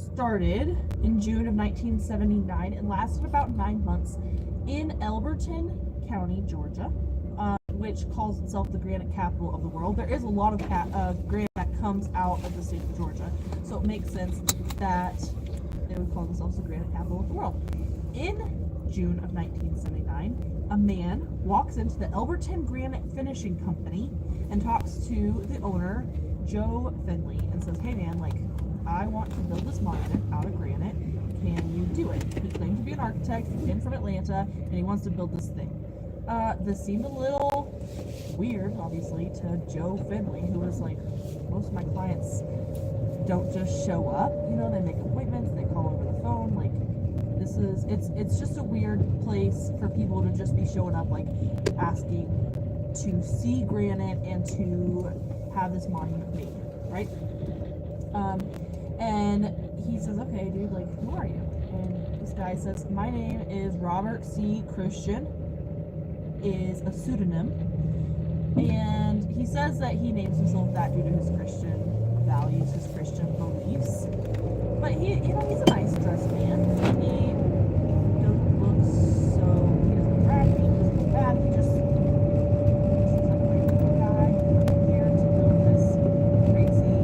started in June of 1979 and lasted about 9 months in Elberton County, Georgia, which calls itself the granite capital of the world. There is a lot of granite that comes out of the state of Georgia, so it makes sense that they would call themselves the granite capital of the world. In June of 1979, a man walks into the Elberton Granite Finishing Company and talks to the owner, Joe Finley, and says, "Hey man, like, I want to build this monument out of granite. Can you do it?" He claimed to be an architect. He came from Atlanta, and he wants to build this thing. This seemed a little weird, obviously, to Joe Finley, who was like, most of my clients don't just show up. You know, they make appointments, they call over the phone. Like, it's just a weird place for people to just be showing up, like, asking to see granite and to have this monument made, right? And he says, "Okay, dude, like, who are you?" And this guy says, "My name is Robert C. Christian," is a pseudonym. And he says that he names himself that due to his Christian values, his Christian beliefs. But he's a nice dressed man. He doesn't look he doesn't look ratty, he doesn't look bad, he just seems like a regular guy here to build this crazy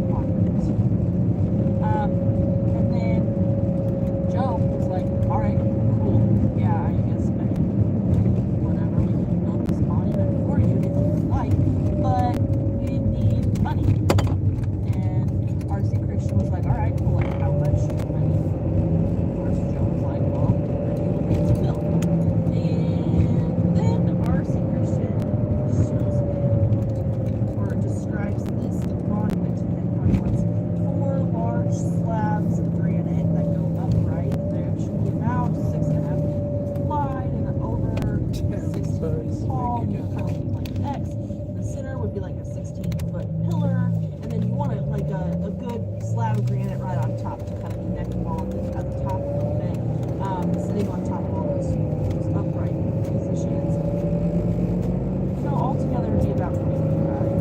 monument. And then Joe was like, "Alright, cool, yeah, I guess whatever, we can build this monument for you if you would like, but we need money." And R.C. Christian was like, "Alright, cool, like, how much money?" Of course, Joe was like, "Well, what are you looking to build?" And then R.C. Christian shows him, or describes this monument to him. He wants 4 large slabs of granite that go upright. There should be about 6.5 feet wide and over 6 feet tall. You kind of look like an X. The center would be like a 16-foot pillar, and then you want it like a good slab of granite right on top to kind of connect them all at the top a little bit, sitting on top of all those upright positions. So altogether it'd be about 20 feet high.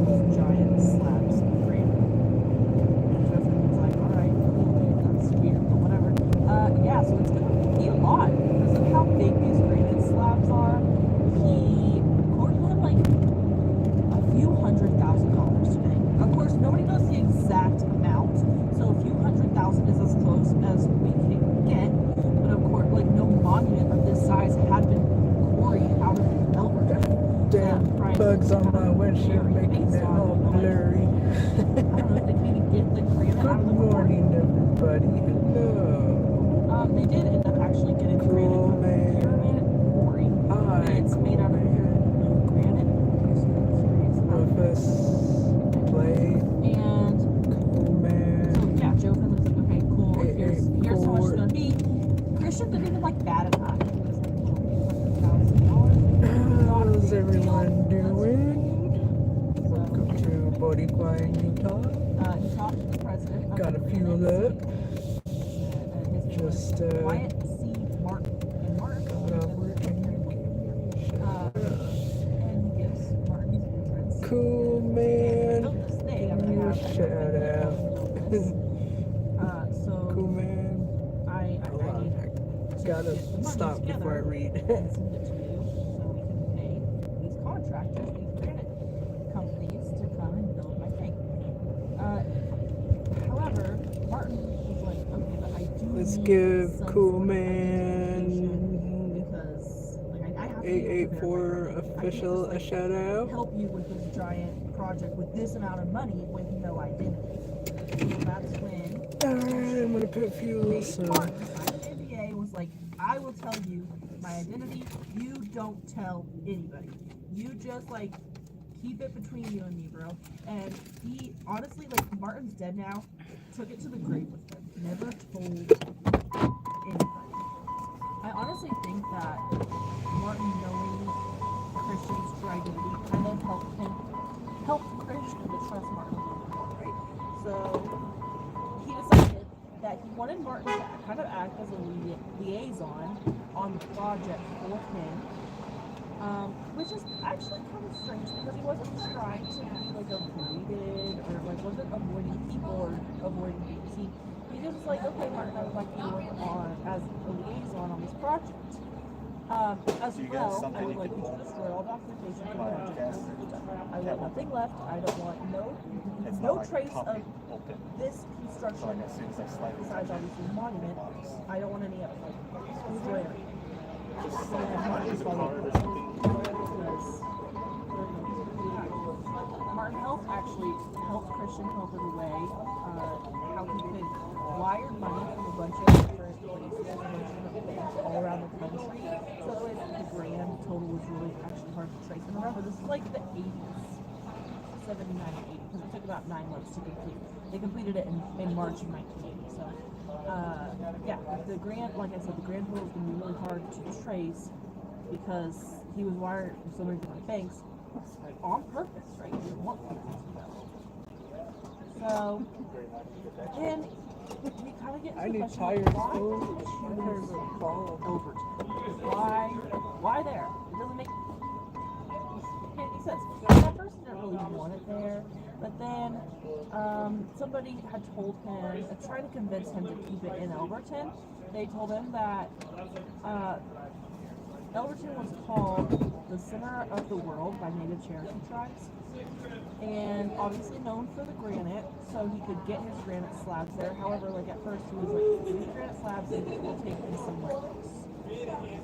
Those giant slabs of granite. Jeffrey's like, "Alright, cool, dude, that's weird, but whatever." Yeah, so it's gonna be a lot because of how big these granite slabs are. He quoted him like a few $100,000 today. Of course, nobody knows the exact amount, so a few $100,000 is as close as we can get. But of course, like, no monument of this size had been quarried out of Elberton. Damn bugs on my windshield making it all blurry. I don't know if they can even get the granite out of the Good quarry. morning, everybody. Hello. They did end up actually getting granite Cool, from the man. Pyramid Quarry. Hi, It's made out of pure granite. Rufus, Blade, And cool man. so yeah, Joe Finley's like, "Okay, cool. Here's how much it's 884. gonna be." Christian didn't even like bat an eye. He was like, $800,000. How's everyone doing? Welcome to Boricua in Utah. He talked to the president. Of Got the a fuel Granite up. His name was Just Wyatt C. Martin. And Martin and he gives Martin his entrance. Cool man. Built this thing. I'm gonna You have shout out. So Cool man. I Hold on, need I to gotta get the money stop together before I read. and send it to you so we can pay these contractors, these granite companies to come and build my thing. However, Martin was like, "Okay, but I do Let's need give some Cool sort of Man identification because, like, I have to be able to 884 verify my thing. I can't official just, a like, shout out. help you with this giant project with this amount of money with no identity." So that's when Alright, I'm gonna put fuel, Martin so signed an NDA, was like, "I will tell you my identity. You don't tell anybody. You just, like, keep it between you and me, bro." And he honestly, like, Martin's dead now, took it to the grave with him. Never told anybody. I honestly think that Martin knowing Christian's true identity kind of helped Christian to trust Martin a little more, right? So he decided that he wanted Martin to kind of act as a liaison on the project for him. which is actually kind of strange because he wasn't trying to be like avoided or like wasn't avoiding people or avoiding things. He just was like, okay, Martin, I would like you to work on as a liaison on this project. As well, I would like you to destroy all documentation from the project. I want nothing left. I don't want no trace of this construction besides obviously the monument. I don't want any of it. Destroy everything. Martin helped Christian come up with a way how he could wire money from a bunch of different places, a bunch of different banks all around the country. So the grand total was really actually hard to trace. And remember, this is like the 80s, 79 or 80, because it took about 9 months to complete. They completed it in March of 1980. So, yeah, the grand, like I said, the grand total is going to be really hard to trace because he was wired from so many different banks on purpose, right? He didn't want people to know. So, then we kind of get to the question, tires why full. did you choose Overton? Why there? It doesn't make any sense. That person didn't really want it there, but then somebody had told him, tried to convince him to keep it in Elberton. They told him that Elberton was called the center of the world by Native Cherokee tribes, and obviously known for the granite, so he could get his granite slabs there. However, like at first he was like, give me granite slabs and we'll take them somewhere else.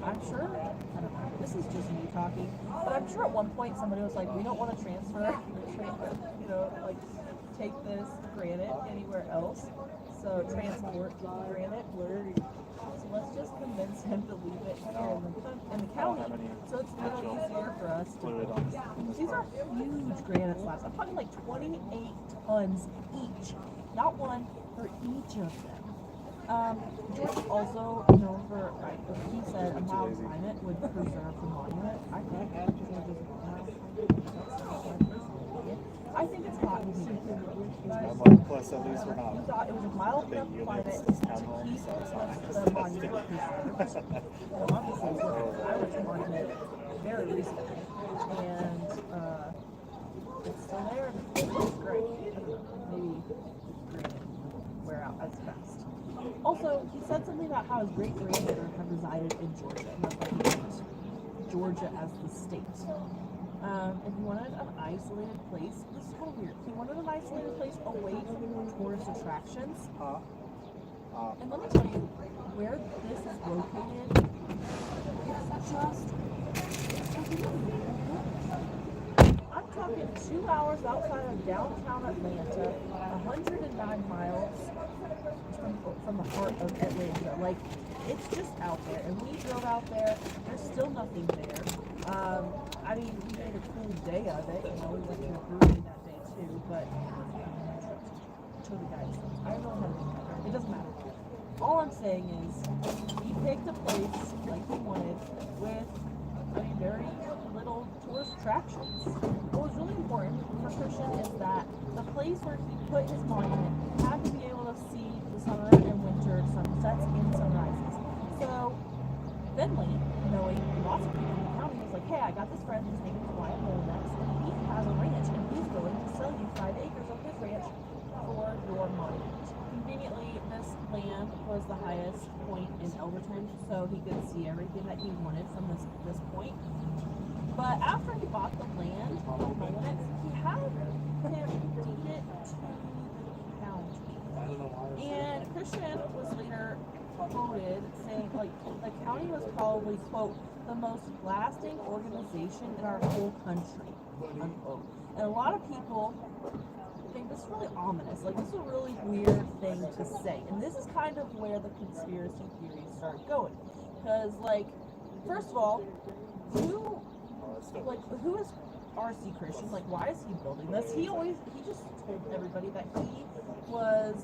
I'm sure, I don't know, this is just me talking, but I'm sure at one point somebody was like, we don't want to transfer, you know, like take this granite anywhere else, so transport granite, so let's just convince him to leave it here in the county, so it's a little easier for us to. These are huge granite slabs. I'm talking like 28 tons each, not one for each of them. George is also known for, right, he said a mild climate would preserve the monument. I think George's mild climate. I think it's hot in here. Plus, at least we're not. He thought it was a mild enough climate to keep the monument preserved. Well, obviously, it's an Irish monument very recently, and it's still there. And it's great. I don't know, maybe granite wouldn't wear out as fast. Also, he said something about how his great-grandmother had resided in Georgia, and that's why he picked Georgia as the state. And he wanted an isolated place. This is kind of weird. He wanted an isolated place away from tourist attractions. And let me tell you, where this is located, I'm talking 2 hours outside of downtown Atlanta, 109 miles from the heart of Atlanta. Like, it's just out there. And we drove out there, there's still nothing there. I mean, we made a cool day of it. You know, we went to a brewery that day too, but show the guys. I don't know how to do that. It doesn't matter. All I'm saying is, he picked a place like he wanted with, I mean, very little tourist attractions. What was really important for Christian is that the place where he put his monument had to be able to see the summer and winter sunsets and sunrises. So, Bentley, knowing lots of people in the county, was like, hey, I got this friend, his name is Wyatt Molnex, and he has a ranch, and he's willing to sell you 5 acres of his ranch for your monument. Conveniently, this land was the highest point in Elberton, so he could see everything that he wanted from this point. But after he bought the land, Molnex, he had him deed it to the county. And Christian was later quoted saying, like, the county was probably, quote, the most lasting organization in our whole country, unquote. And a lot of people think this is really ominous. Like, this is a really weird thing to say. And this is kind of where the conspiracy theories start going. Because, like, first of all, who is R.C. Christian? Like, why is he building this? He just told everybody that he was,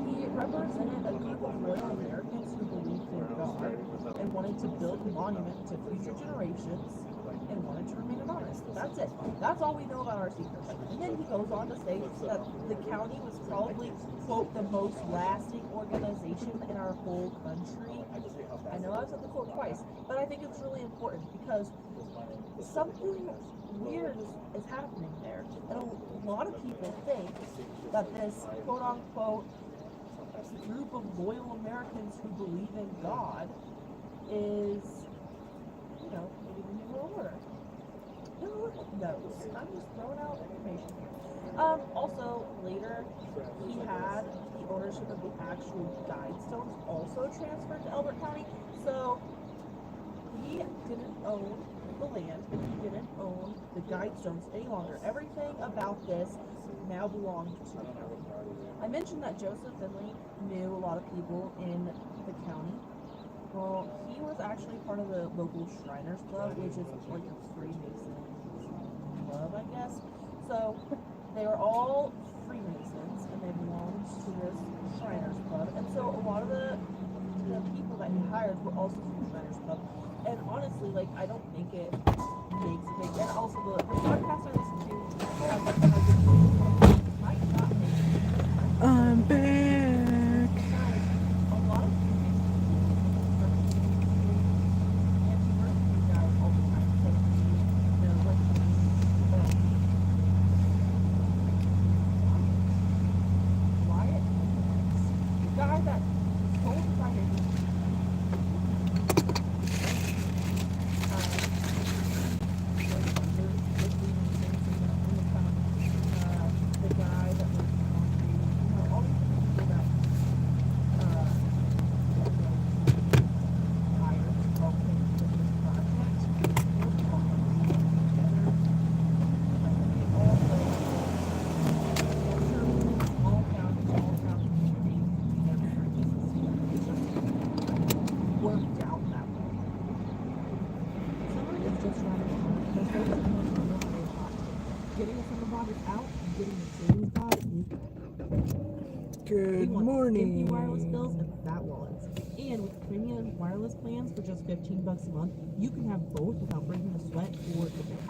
he represented a group of loyal Americans who believed in God and wanted to build a monument to future generations in wanted to remain anonymous. That's it. That's all we know about our secret. And then he goes on to say that the county was probably, quote, the most lasting organization in our whole country. I know I've said the quote twice, but I think it's really important because something weird is happening there. And a lot of people think that this quote unquote group of loyal Americans who believe in God is, you know, maybe the New World Order. Who knows? I'm just throwing out information here. Also, later, he had the ownership of the actual Guidestones also transferred to Elbert County. So, he didn't own the land, and he didn't own the Guidestones any longer. Everything about this now belonged to the county. I mentioned that Joseph Finley knew a lot of people in the county. Well, he was actually part of the local Shriners Club, which is like a Freemason club, I guess. So, they were all Freemasons, and they belonged to this Shriners Club. And so, a lot of the people that he hired were also from the Shriners Club. And honestly, like, I don't think it makes a big. And also, the podcast I listen to has like might not make a big difference. I'm back. A lot of anti-birthday guys all the time say, you know, like, Wyatt Evans, the guy that told the guy the guy that was you know, all these people that hired to help him with this project. They were all together. They all small town community, and it just worked out that way. Somebody is just running on. That's what it's going to be. Getting the summer bodies out and getting the savings body. Good morning. Empty wireless bills and fat wallets. And with premium wireless plans for just $15 a month, you can have both without breaking a sweat or a bit.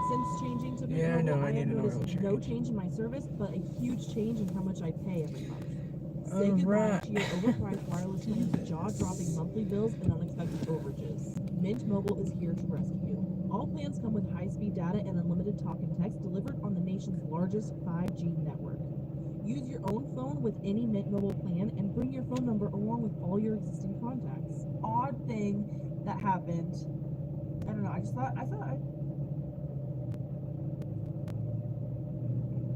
Since changing to Mint Yeah, I know, Mobile, I I need have an oil noticed no change. change in my service, but a huge change in how much I pay every month. Say goodbye Alright. to your overpriced wireless plans, jaw-dropping monthly bills, and unexpected overages. Mint Mobile is here to rescue you. All plans come with high-speed data and unlimited talk and text delivered on the nation's largest 5G network. Use your own phone with any Mint Mobile plan and bring your phone number along with all your existing contacts. Odd thing that happened. I don't know. I thought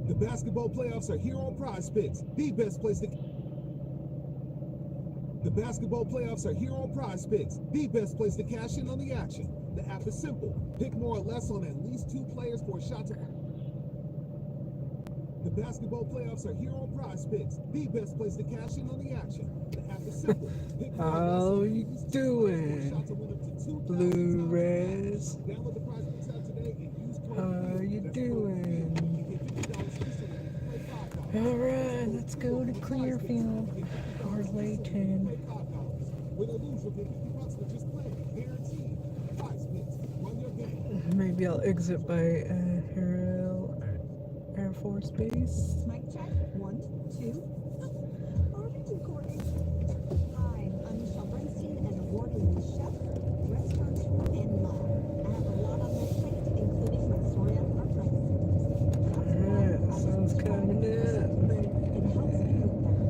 The basketball playoffs are here on Prize Picks, the best place to. The basketball playoffs are here on Prize Picks, the best place to cash in on the action. The app is simple. Pick more or less on at least 2 players for a shot to. The basketball playoffs are here on Prize Picks, the best place to cash in on the action. The app is simple. Pick more or less How on at you least 2 players for a doing, shot to win up to $2,000. Blu-rays? Download the Prize Picks app today and use code How FEAR. you That's code doing? FEAR. You get $50 instantly when you play $5. Alright, let's go to Clearfield or Layton. Win or lose, you'll get $50 for just playing. Guaranteed. Prize Picks. Run your game. Maybe I'll exit by Harrell Air Force Base. Mic check. 1, 2. Are we recording? Hi, I'm Michelle Bernstein, an award-winning chef, restaurateur, and mom. I have a lot on my plate, including my story of arthritis symptoms. That's why Alright, I was sounds prescribed kinda a neat. supplement. It helps me feel better.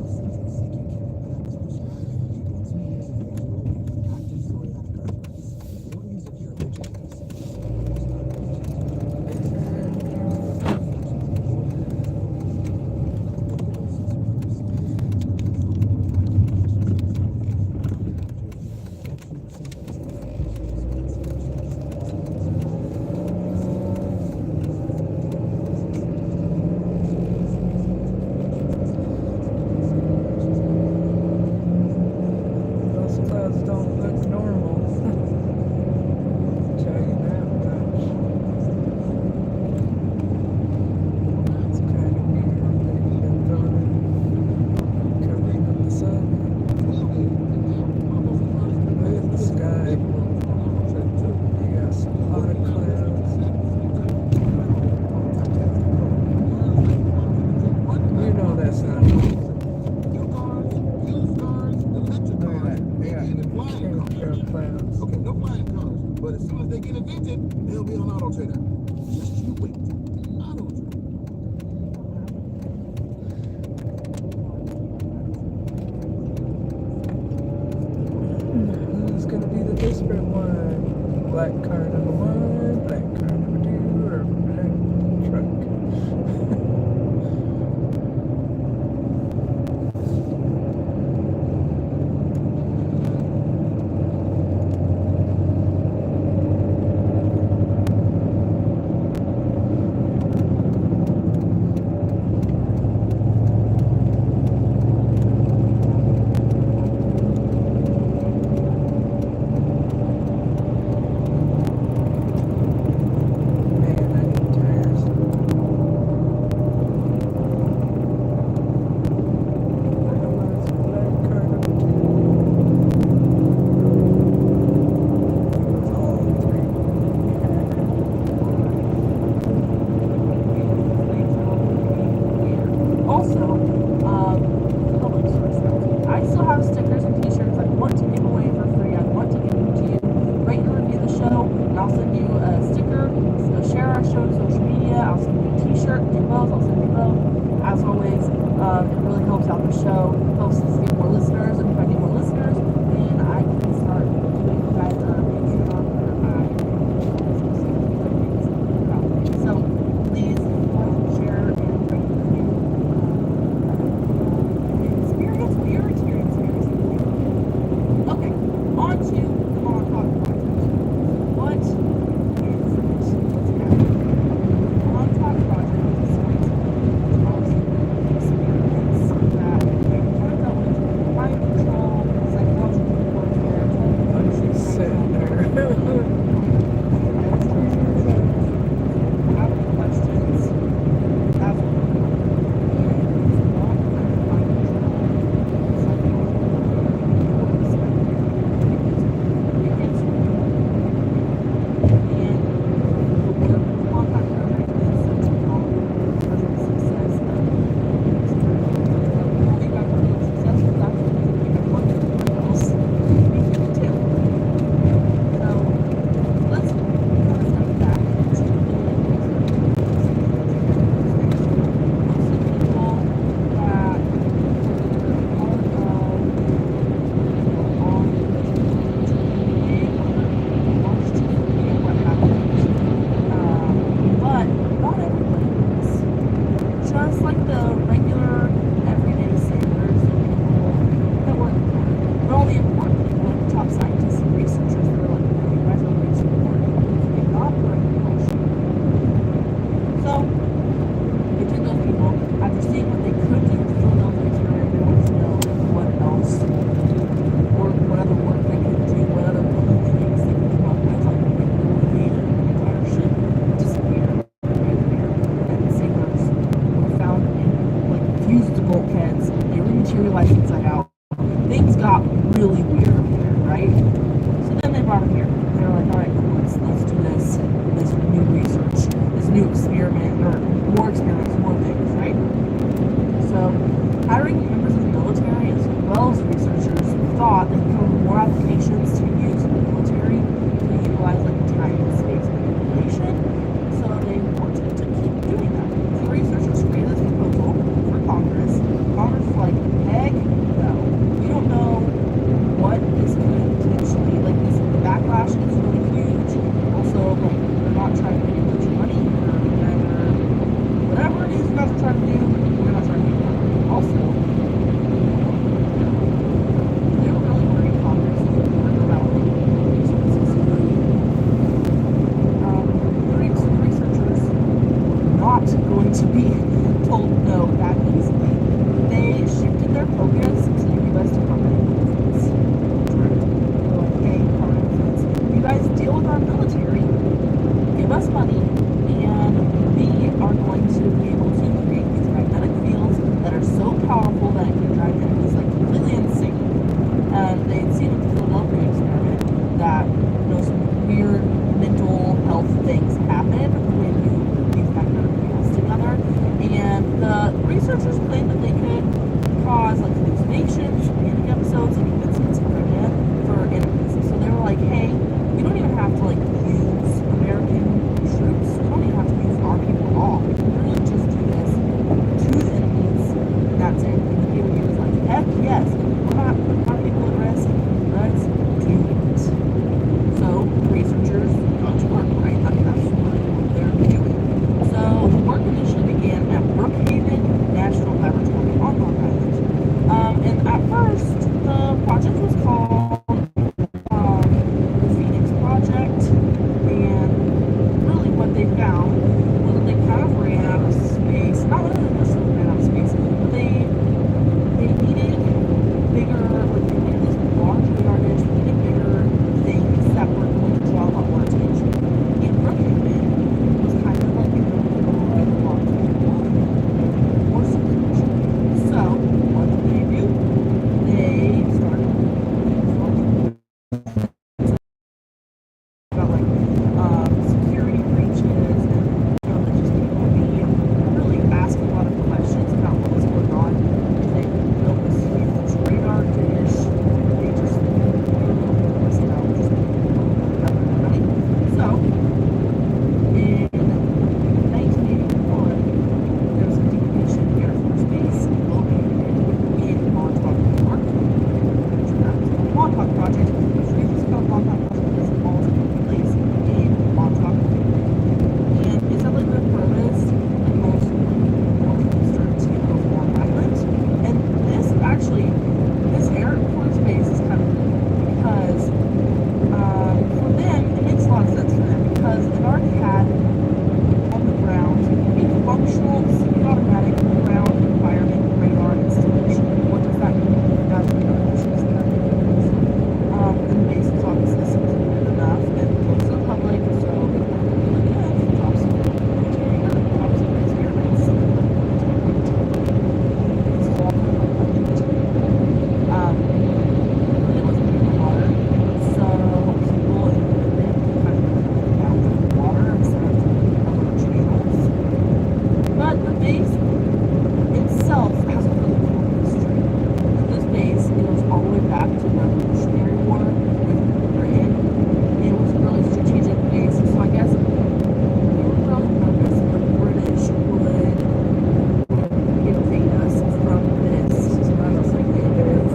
Since it's sick, you can't practice prescribed. It's me as a active psoriatic arthritis. One use of your black car number 1, black car number 2, or black truck. Man, I need tires. Black car number 2. It's all 3. Also, public source announcement. I still have stickers and t-shirts I want to give away for free. I want to give them to you. Rate and review the show, and I'll send you a sticker. So share our show on social media. I'll send you a t-shirt. Do both. I'll send you both. As always, it really helps out the show. Helps us get more listeners. And if I get more listeners, then I can start doing you guys a Patreon where I so please share and rate and review. Experience what you're experiencing. Okay, on to the Montauk Project. What is it? What's happening? The Montauk Project is a series of experiments that turns out with mind control, psychological warfare, have any questions? That's what we're doing. It's not mind control, but not everybody is. Just like the regular, everyday sailors and people that work there. But all the important people, like the top scientists and researchers, that are like, no, you guys are way too important. You're not very emotional. So, they took those people, after seeing what they could do with the Philadelphia experiment, they wanted to know what else, or what other work they could do, what other cool things they could come up with, like maybe the entire ship disappeared. And sailors were found in like fused bulkheads. They rematerialized inside out. Things got really weird over there, right? So then they brought them here. They were like, all right, cool, let's do this new research, this new experiment, or more experiments, more things, right? So hiring members of the military as well as researchers thought they could come with more applications to use in the military to utilize like time and space manipulation. So they wanted to keep doing that. So researchers created this proposal for Congress. Congress was like, heck no. We don't know what this could potentially, like this, the backlash is really huge. Also, like, we're not trying to make a bunch of money or whatever it is you guys are trying to do, we're not trying to make money. Also, they were really worried Congress was worried about resources. The researchers were not going to be told no that easily. They shifted their focus to the U.S. Department of Defense. They were like, hey, Department of Defense, you guys deal with our military, give us money, and we are going to be able to create these magnetic fields that are so powerful that it can drive enemies like completely insane. And they had seen with the Philadelphia experiment that some weird mental health things happen when you put these magnetic fields together. And the researchers claimed that they could cause like hallucinations, panic episodes, and even schizophrenia for enemies. So they were like, hey, we don't even have to like use American troops. We don't even have to use our people at all. We can literally just do this to the enemies, and that's it. And the DOD was like, heck yes, we're not putting our people at risk. Let's do it. So researchers base itself has a really cool history. This base goes all the way back to the Revolutionary War with Britain. It was a really strategic base, so I guess we were really nervous that the British would invade us from this. So I was like, it was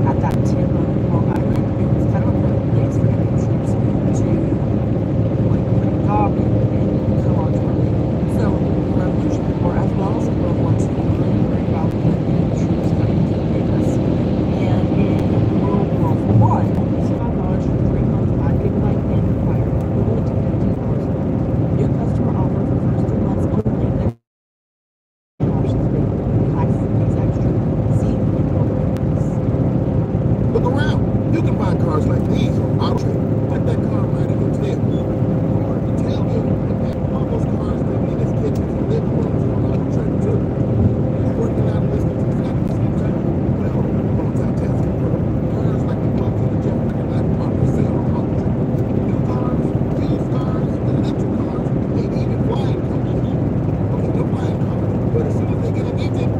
at that tip of Long Island. It was kind of a perfect place for enemy troops to like put a dock and come onto our land. So the Revolutionary War, as well as in World War II, we were really worried about the enemy troops coming to invade us. And in World War I, $65 for 3 months 5 gigabyte and required, equivalent to $15 a month. New customer offer for first 2 months only. Then options available. Tax is extra. See in programs. Look around. You can find cars like these on AutoTrader. Like that car right in your tailgate. Or the tailgate. And all those cars living in his kitchens and living rooms on AutoTrader too. You're working out and listening to music at the same time. Well, multitasking pro. Cars like the ones in the Jeff Record are for sale on AutoTrader. New cars, used cars, electric cars, maybe even flying cars. Okay, no flying cars, but as soon as they get an engine,